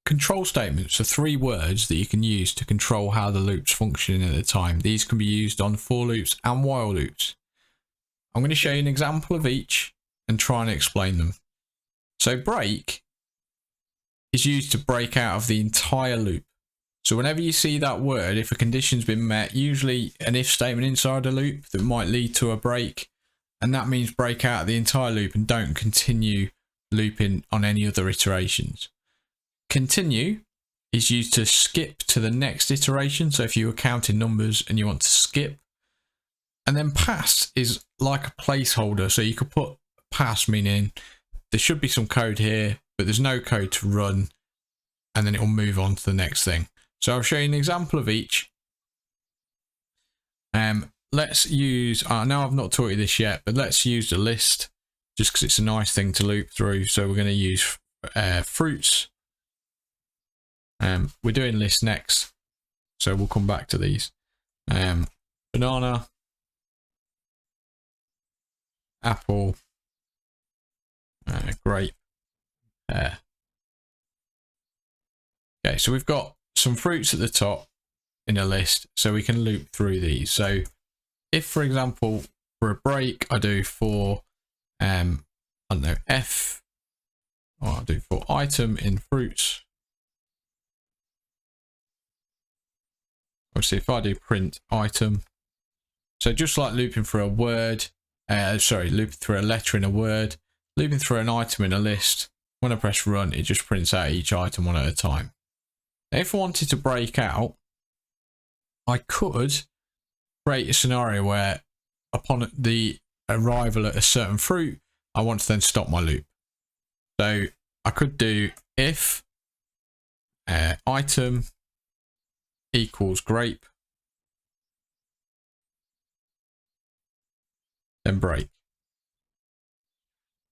control statements are 3 words that you can use to control how the loop's functioning at the time. These can be used on for loops and while loops. I'm going to show you an example of each and try and explain them. So break is used to break out of the entire loop. So whenever you see that word, if a condition's been met, usually an if statement inside a loop that might lead to a break, and that means break out of the entire loop and don't continue looping on any other iterations. Continue is used to skip to the next iteration. So if you were counting numbers and you want to skip, and then pass is like a placeholder. So you could put pass, meaning there should be some code here, but there's no code to run, and then it will move on to the next thing. So I'll show you an example of each. Let's use, I know I've not taught you this yet, but let's use the list just because it's a nice thing to loop through. So we're going to use fruits. We're doing list next, so we'll come back to these. Banana, apple, grape, pear. Okay, so we've got some fruits at the top in a list, so we can loop through these. So if, for example, for a break, I do for, I don't know, F, or I'll do for item in fruits. Obviously, if I do print item, so just like looping through a word, looping through a letter in a word, looping through an item in a list, when I press run, it just prints out each item one at a time. Now, if I wanted to break out, I could create a scenario where upon the arrival at a certain fruit, I want to then stop my loop. So I could do if item equals grape, then break.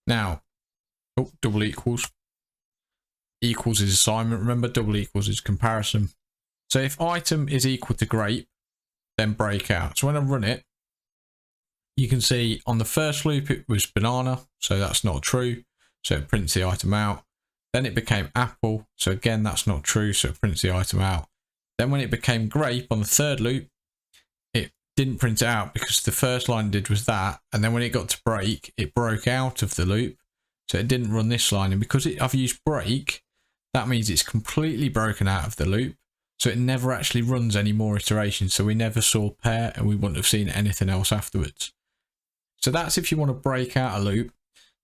Now, double equals. Equals is assignment. Remember, double equals is comparison. So if item is equal to grape, then break out. So when I run it, you can see on the first loop it was banana, so that's not true. So it prints the item out. Then it became apple, so again that's not true, so it prints the item out. Then when it became grape on the third loop, it didn't print it out because the first line did was that, and then when it got to break, it broke out of the loop, so it didn't run this line. And because I've used break, that means it's completely broken out of the loop, so it never actually runs any more iterations. So we never saw pair, and we wouldn't have seen anything else afterwards. So that's if you want to break out a loop.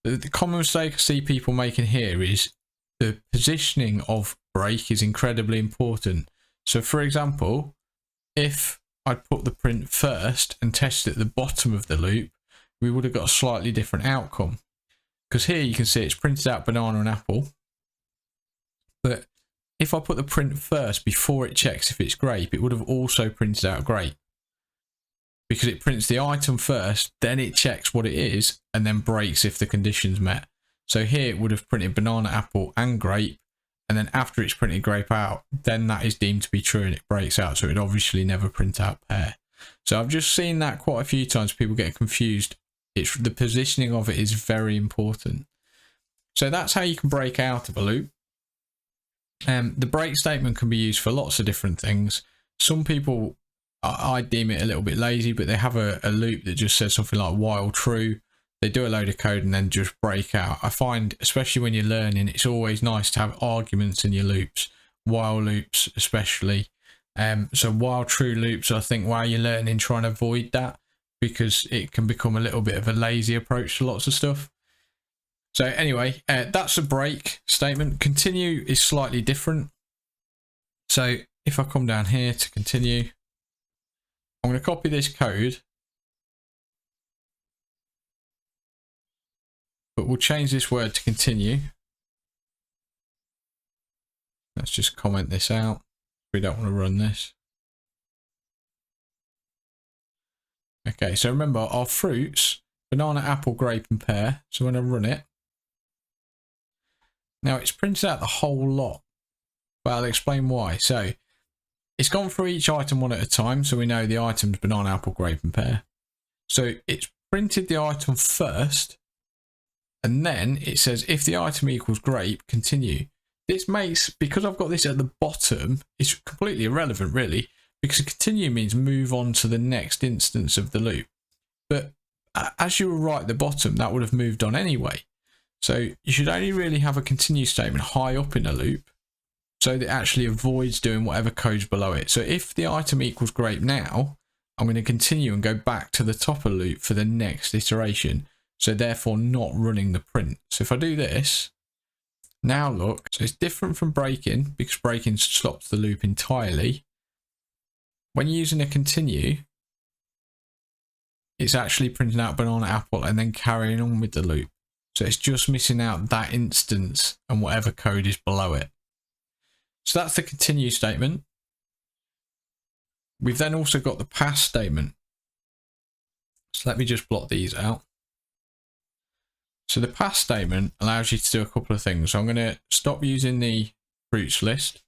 The common mistake I see people making here is the positioning of break is incredibly important. So for example, if I put the print first and tested at the bottom of the loop, we would have got a slightly different outcome. Because here you can see it's printed out banana and apple. But if I put the print first before it checks if it's grape, it would have also printed out grape. Because it prints the item first, then it checks what it is, and then breaks if the condition's met. So here it would have printed banana, apple, and grape, and then after it's printed grape out, then that is deemed to be true and it breaks out. So it obviously never print out pair. So I've just seen that quite a few times. People get confused. It's the positioning of it is very important. So that's how you can break out of a loop. The break statement can be used for lots of different things. Some people, I deem it a little bit lazy, but they have a loop that just says something like while true. They do a load of code and then just break out. I find, especially when you're learning, it's always nice to have arguments in your loops, while loops especially. So while true loops, I think while you're learning, try and avoid that because it can become a little bit of a lazy approach to lots of stuff. So anyway, that's a break statement. Continue is slightly different. So if I come down here to continue, I'm going to copy this code, but we'll change this word to continue. Let's just comment this out. We don't want to run this. Okay, so remember our fruits, banana, apple, grape, and pear. So when I run it, now it's printed out the whole lot, but I'll explain why. So it's gone through each item one at a time, so we know the items banana, apple, grape, and pear. So it's printed the item first, and then it says if the item equals grape, continue. this makes, because I've got this at the bottom, it's completely irrelevant really, because continue means move on to the next instance of the loop. But as you were right at the bottom, that would have moved on anyway. So you should only really have a continue statement high up in a loop, so that it actually avoids doing whatever code's below it. So if the item equals grape now, I'm going to continue and go back to the top of the loop for the next iteration. So therefore not running the print. So if I do this, now look, so it's different from breaking, because breaking stops the loop entirely. When you're using a continue, it's actually printing out banana apple and then carrying on with the loop. So it's just missing out that instance and whatever code is below it. So that's the continue statement. We've then also got the pass statement. So let me just blot these out. So the pass statement allows you to do a couple of things. So I'm going to stop using the fruits list.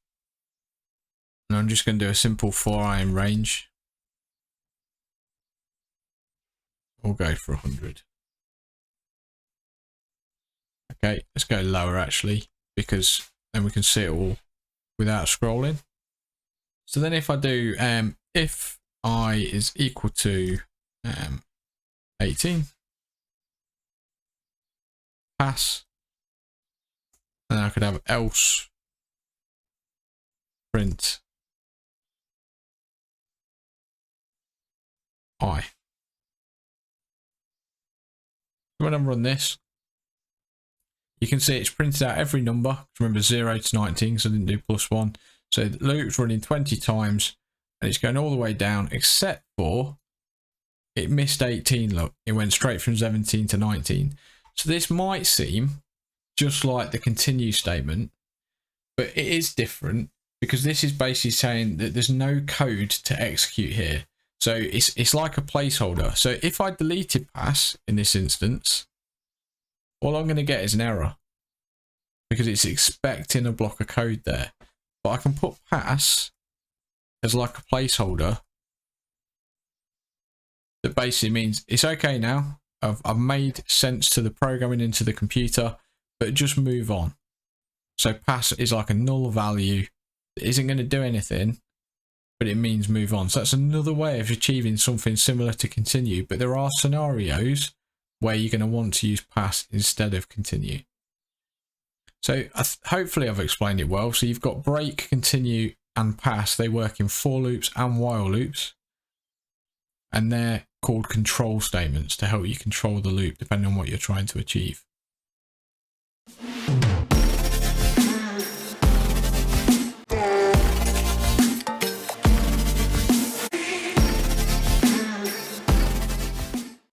And I'm just going to do a simple for I in range. We'll go for 100. Okay, let's go lower actually, because then we can see it all without scrolling. So then if I do if I is equal to 18, pass, then I could have else print I. When I run this, you can see it's printed out every number. Remember 0 to 19 because I didn't do +1. So the loop's running 20 times and it's going all the way down, except for it missed 18. Look, it went straight from 17 to 19. So this might seem just like the continue statement, but it is different because this is basically saying that there's no code to execute here. So it's like a placeholder. So if I deleted pass in this instance, all I'm going to get is an error because it's expecting a block of code there. But I can put pass as like a placeholder that basically means it's okay now. I've made sense to the programming into the computer, but just move on. So pass is like a null value that isn't going to do anything, but it means move on. So that's another way of achieving something similar to continue, but there are scenarios where you're going to want to use pass instead of continue. So hopefully I've explained it well. So you've got break, continue and pass. They work in for loops and while loops, and they're called control statements to help you control the loop depending on what you're trying to achieve.